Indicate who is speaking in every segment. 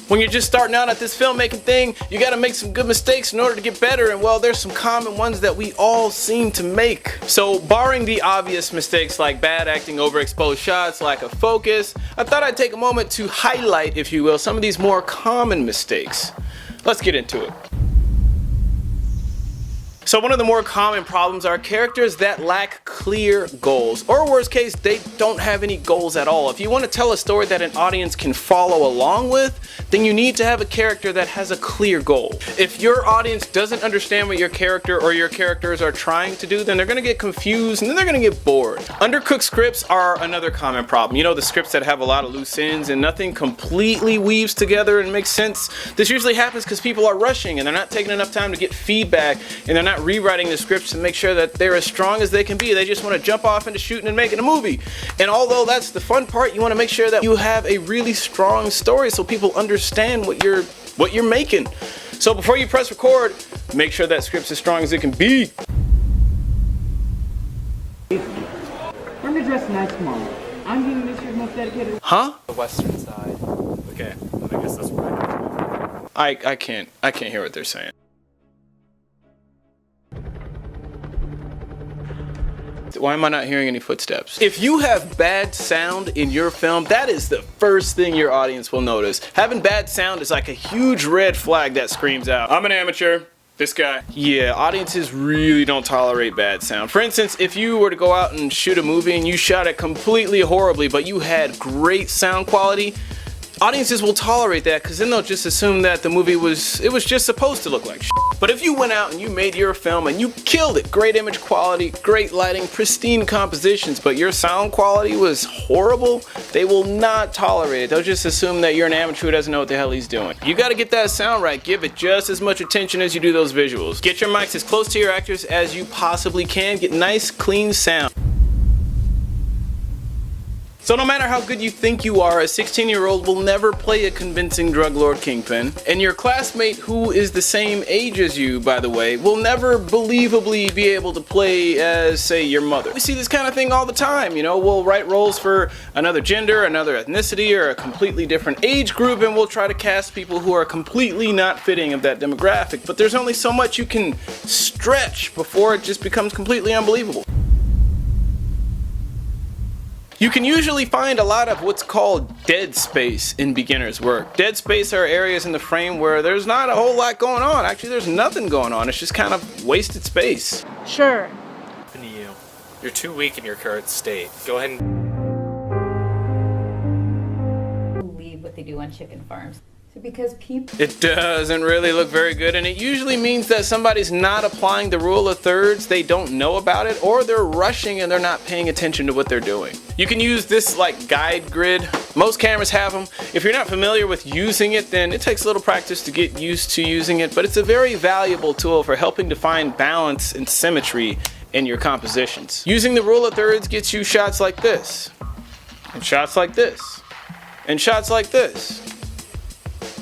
Speaker 1: When you're just starting out at this filmmaking thing, you gotta make some good mistakes in order to get better, and well, there's some common ones that we all seem to make. So barring the obvious mistakes like bad acting, overexposed shots, lack of focus, I thought I'd take a moment to highlight, if you will, some of these more common mistakes. Let's get into it. So one of the more common problems are characters that lack clear goals, or worst case, they don't have any goals at all. If you want to tell a story that an audience can follow along with, then you need to have a character that has a clear goal. If your audience doesn't understand what your character or your characters are trying to do, then they're going to get confused and then they're going to get bored. Undercooked scripts are another common problem. You know, the scripts that have a lot of loose ends and nothing completely weaves together and makes sense. This usually happens because people are rushing and they're not taking enough time to get feedback, and they're not rewriting the scripts to make sure that they're as strong as they can be. They just want to jump off into shooting and making a movie. And although that's the fun part, you want to make sure that you have a really strong story so people understand what you're making. So before you press record, make sure that script's as strong as it can be.
Speaker 2: We're gonna dress nice tomorrow. I'm getting this year's most dedicated.
Speaker 1: Huh?
Speaker 3: The western side. Okay, I guess that's where
Speaker 1: I can't hear what they're saying. Why am I not hearing any footsteps? If you have bad sound in your film, that is the first thing your audience will notice. Having bad sound is like a huge red flag that screams out, I'm an amateur. This guy. Yeah, audiences really don't tolerate bad sound. For instance, if you were to go out and shoot a movie and you shot it completely horribly, but you had great sound quality, audiences will tolerate that because then they'll just assume that the movie was just supposed to look like shit. But if you went out and you made your film and you killed it, great image quality, great lighting, pristine compositions, but your sound quality was horrible, they will not tolerate it. They'll just assume that you're an amateur who doesn't know what the hell he's doing. You gotta get that sound right. Give it just as much attention as you do those visuals. Get your mics as close to your actors as you possibly can. Get nice, clean sound. So no matter how good you think you are, a 16-year-old will never play a convincing drug lord kingpin. And your classmate, who is the same age as you, by the way, will never believably be able to play as, say, your mother. We see this kind of thing all the time, you know, we'll write roles for another gender, another ethnicity, or a completely different age group, and we'll try to cast people who are completely not fitting of that demographic. But there's only so much you can stretch before it just becomes completely unbelievable. You can usually find a lot of what's called dead space in beginner's work. Dead space are areas in the frame where there's not a whole lot going on. Actually, there's nothing going on. It's just kind of wasted space.
Speaker 4: Sure.
Speaker 3: to you. You're too weak in your current state. Go ahead and
Speaker 5: believe what they do on chicken farms. Because people...
Speaker 1: It doesn't really look very good, and it usually means that somebody's not applying the rule of thirds, they don't know about it, or they're rushing and they're not paying attention to what they're doing. You can use this like guide grid. Most cameras have them. If you're not familiar with using it, then it takes a little practice to get used to using it, but it's a very valuable tool for helping to find balance and symmetry in your compositions. Using the rule of thirds gets you shots like this, and shots like this, and shots like this.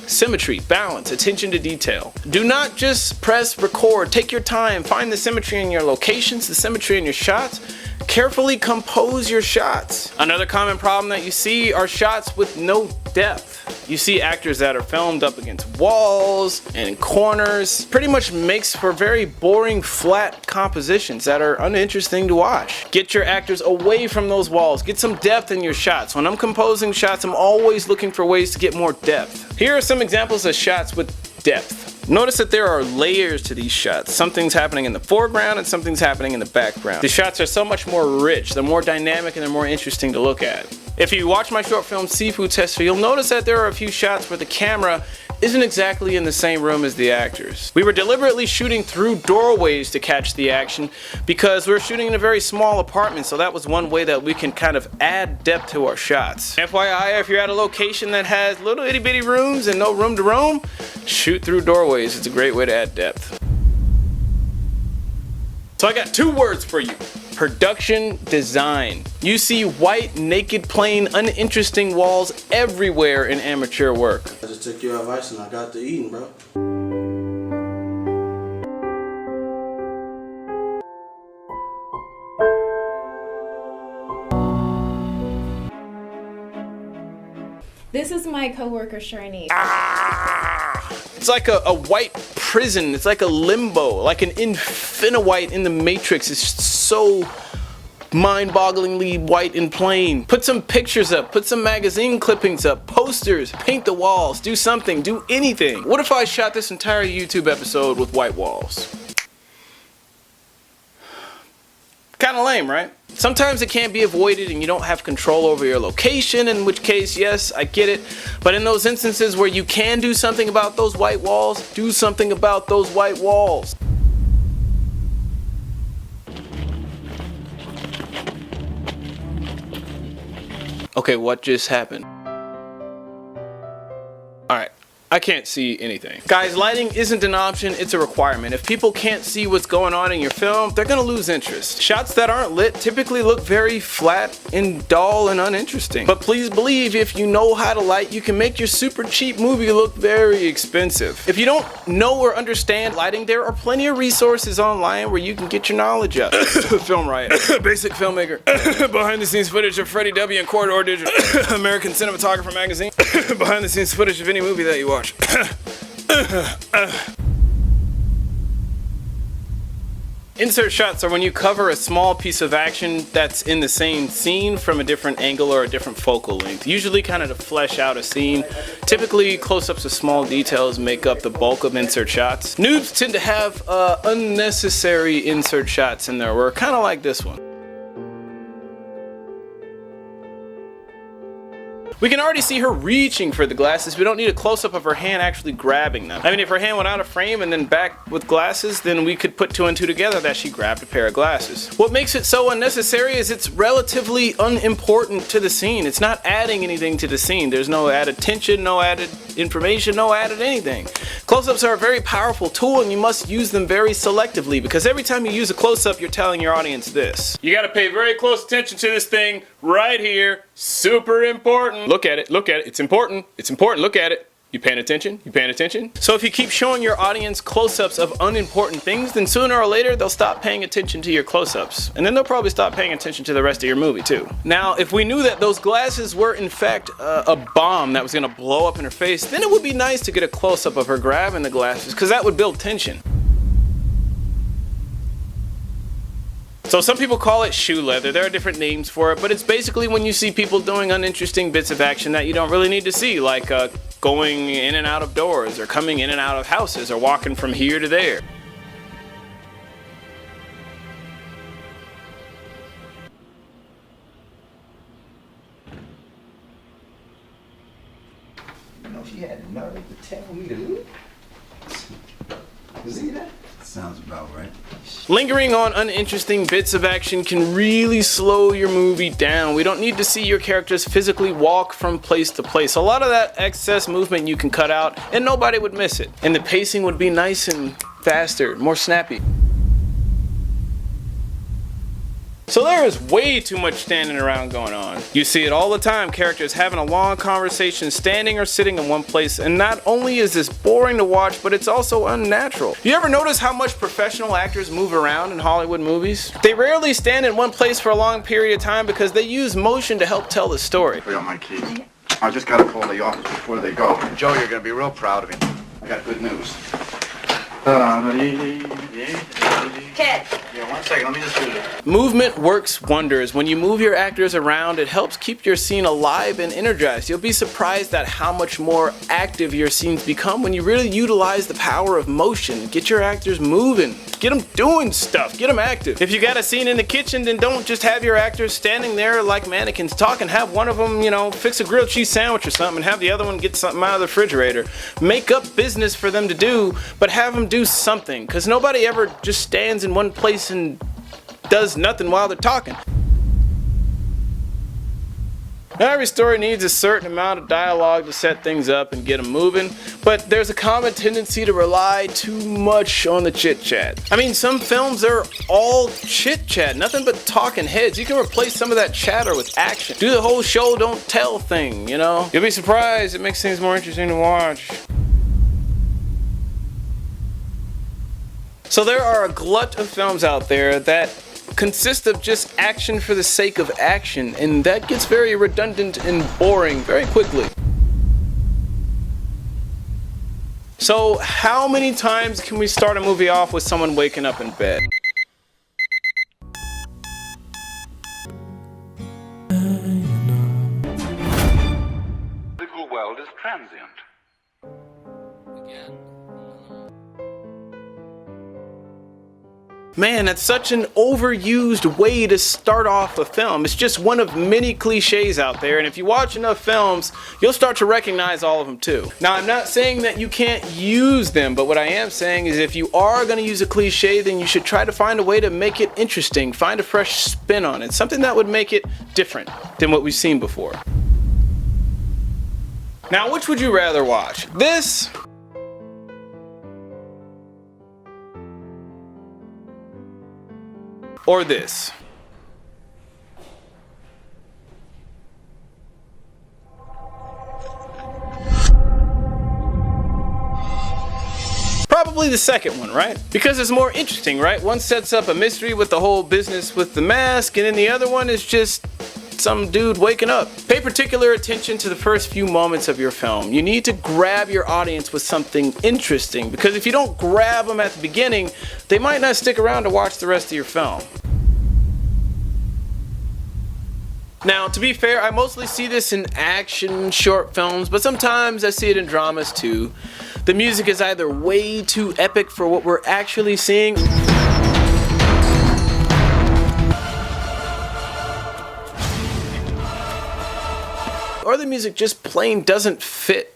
Speaker 1: Symmetry, balance, attention to detail. Do not just press record. Take your time. Find the symmetry in your locations, the symmetry in your shots. Carefully compose your shots. Another common problem that you see are shots with no depth. You see actors that are filmed up against walls and in corners. Pretty much makes for very boring, flat compositions that are uninteresting to watch. Get your actors away from those walls. Get some depth in your shots. When I'm composing shots, I'm always looking for ways to get more depth. Here are some examples of shots with depth. Notice that there are layers to these shots. Something's happening in the foreground and something's happening in the background. The shots are so much more rich, they're more dynamic, and they're more interesting to look at. If you watch my short film Seafood Tester, you'll notice that there are a few shots where the camera isn't exactly in the same room as the actors. We were deliberately shooting through doorways to catch the action because we're shooting in a very small apartment, so that was one way that we can kind of add depth to our shots. FYI, if you're at a location that has little itty bitty rooms and no room to roam, shoot through doorways. It's a great way to add depth. So I got two words for you. Production design. You see white, naked, plain, uninteresting walls everywhere in amateur work.
Speaker 6: I just took your advice and I got to eating, bro.
Speaker 5: This
Speaker 4: is my coworker Sharni.
Speaker 1: It's like a white prison. It's like a limbo, like an infinite in the Matrix. It's so mind-bogglingly white and plain. Put some pictures up, put some magazine clippings up, posters, paint the walls, do something, do anything. What if I shot this entire YouTube episode with white walls? Kind of lame, right? Sometimes it can't be avoided and you don't have control over your location, in which case, yes, I get it. But in those instances where you can do something about those white walls, do something about those white walls. Okay, what just happened? Alright, I can't see anything. Guys, lighting isn't an option, it's a requirement. If people can't see what's going on in your film, they're gonna lose interest. Shots that aren't lit typically look very flat and dull and uninteresting. But please believe, if you know how to light, you can make your super cheap movie look very expensive. If you don't know or understand lighting, there are plenty of resources online where you can get your knowledge up. Film Riot, Basic Filmmaker, behind the scenes footage of Freddie W. and Corridor Digital, American Cinematographer Magazine, behind the scenes footage of any movie that you watch. Insert shots are when you cover a small piece of action that's in the same scene from a different angle or a different focal length, usually kind of to flesh out a scene. Typically, close-ups of small details make up the bulk of insert shots. Noobs tend to have unnecessary insert shots in their work, kind of like this one. We can already see her reaching for the glasses. We don't need a close-up of her hand actually grabbing them. I mean, if her hand went out of frame and then back with glasses, then we could put two and two together that she grabbed a pair of glasses. What makes it so unnecessary is it's relatively unimportant to the scene. It's not adding anything to the scene. There's no added tension, no added information, no added anything. Close-ups are a very powerful tool and you must use them very selectively, because every time you use a close-up, you're telling your audience this: you gotta pay very close attention to this thing right here. Super important. Look at it, it's important, look at it. You paying attention? You paying attention? So if you keep showing your audience close-ups of unimportant things, then sooner or later they'll stop paying attention to your close-ups. And then they'll probably stop paying attention to the rest of your movie too. Now, if we knew that those glasses were in fact a bomb that was gonna blow up in her face, then it would be nice to get a close-up of her grabbing the glasses, because that would build tension. So some people call it shoe leather. There are different names for it, but it's basically when you see people doing uninteresting bits of action that you don't really need to see, like going in and out of doors, or coming in and out of houses, or walking from here to there.
Speaker 7: You know, she had the nerve to tell me to look. You see that? Sounds about right.
Speaker 1: Lingering on uninteresting bits of action can really slow your movie down. We don't need to see your characters physically walk from place to place. A lot of that excess movement you can cut out and nobody would miss it. And the pacing would be nice and faster, more snappy. So there is way too much standing around going on. You see it all the time, characters having a long conversation, standing or sitting in one place, and not only is this boring to watch, but it's also unnatural. You ever notice how much professional actors move around in Hollywood movies? They rarely stand in one place for a long period of time because they use motion to help tell the story.
Speaker 8: Put on my key. I just gotta call the office before they go. Joe, you're gonna be real proud of me. I got good news.
Speaker 4: Ted.
Speaker 8: Yeah, 1 second, let me just do this.
Speaker 1: Movement works wonders. When you move your actors around, it helps keep your scene alive and energized. You'll be surprised at how much more active your scenes become when you really utilize the power of motion. Get your actors moving. Get them doing stuff. Get them active. If you got a scene in the kitchen, then don't just have your actors standing there like mannequins talking. Have one of them, fix a grilled cheese sandwich or something, and have the other one get something out of the refrigerator. Make up business for them to do, but have them do something, because nobody ever just stands in one place and does nothing while they're talking. Now, every story needs a certain amount of dialogue to set things up and get them moving, but there's a common tendency to rely too much on the chit-chat. I mean, some films are all chit-chat, nothing but talking heads. You can replace some of that chatter with action. Do the whole show don't tell thing, You'll be surprised, it makes things more interesting to watch. So there are a glut of films out there that consist of just action for the sake of action, and that gets very redundant and boring very quickly. So how many times can we start a movie off with someone waking up in bed?
Speaker 8: The physical world is transient.
Speaker 1: Man, that's such an overused way to start off a film. It's just one of many cliches out there, and if you watch enough films, you'll start to recognize all of them too. Now, I'm not saying that you can't use them, but what I am saying is if you are going to use a cliche, then you should try to find a way to make it interesting, find a fresh spin on it, something that would make it different than what we've seen before. Now, which would you rather watch? This? Or this? Probably the second one, right? Because it's more interesting, right? One sets up a mystery with the whole business with the mask, and then the other one is just some dude waking up. Pay particular attention to the first few moments of your film. You need to grab your audience with something interesting, because if you don't grab them at the beginning, they might not stick around to watch the rest of your film. Now, to be fair, I mostly see this in action short films, but sometimes I see it in dramas too. The music is either way too epic for what we're actually seeing, or the music just plain doesn't fit.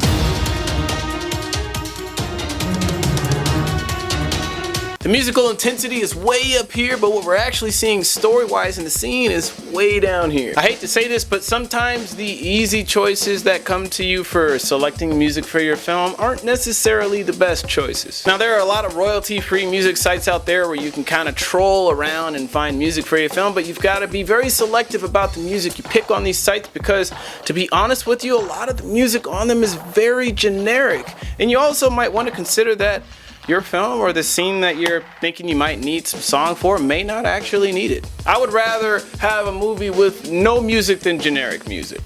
Speaker 1: The musical intensity is way up here, but what we're actually seeing story-wise in the scene is way down here. I hate to say this, but sometimes the easy choices that come to you for selecting music for your film aren't necessarily the best choices. Now, there are a lot of royalty-free music sites out there where you can kind of troll around and find music for your film, but you've got to be very selective about the music you pick on these sites because, to be honest with you, a lot of the music on them is very generic. And you also might want to consider that your film or the scene that you're thinking you might need some song for may not actually need it. I would rather have a movie with no music than generic music.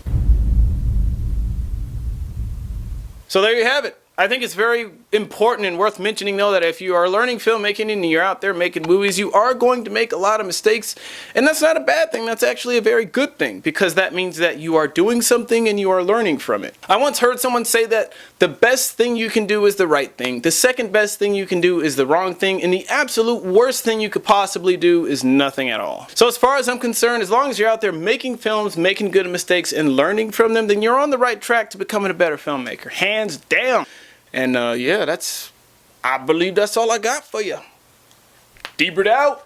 Speaker 1: So there you have it. I think it's very important and worth mentioning though that if you are learning filmmaking and you're out there making movies, you are going to make a lot of mistakes, and that's not a bad thing. That's actually a very good thing, because that means that you are doing something and you are learning from it. I once heard someone say that the best thing you can do is the right thing, the second best thing you can do is the wrong thing, and the absolute worst thing you could possibly do is nothing at all. So as far as I'm concerned, as long as you're out there making films, making good mistakes, and learning from them, then you're on the right track to becoming a better filmmaker, hands down. And yeah, I believe that's all I got for you. Deebert out.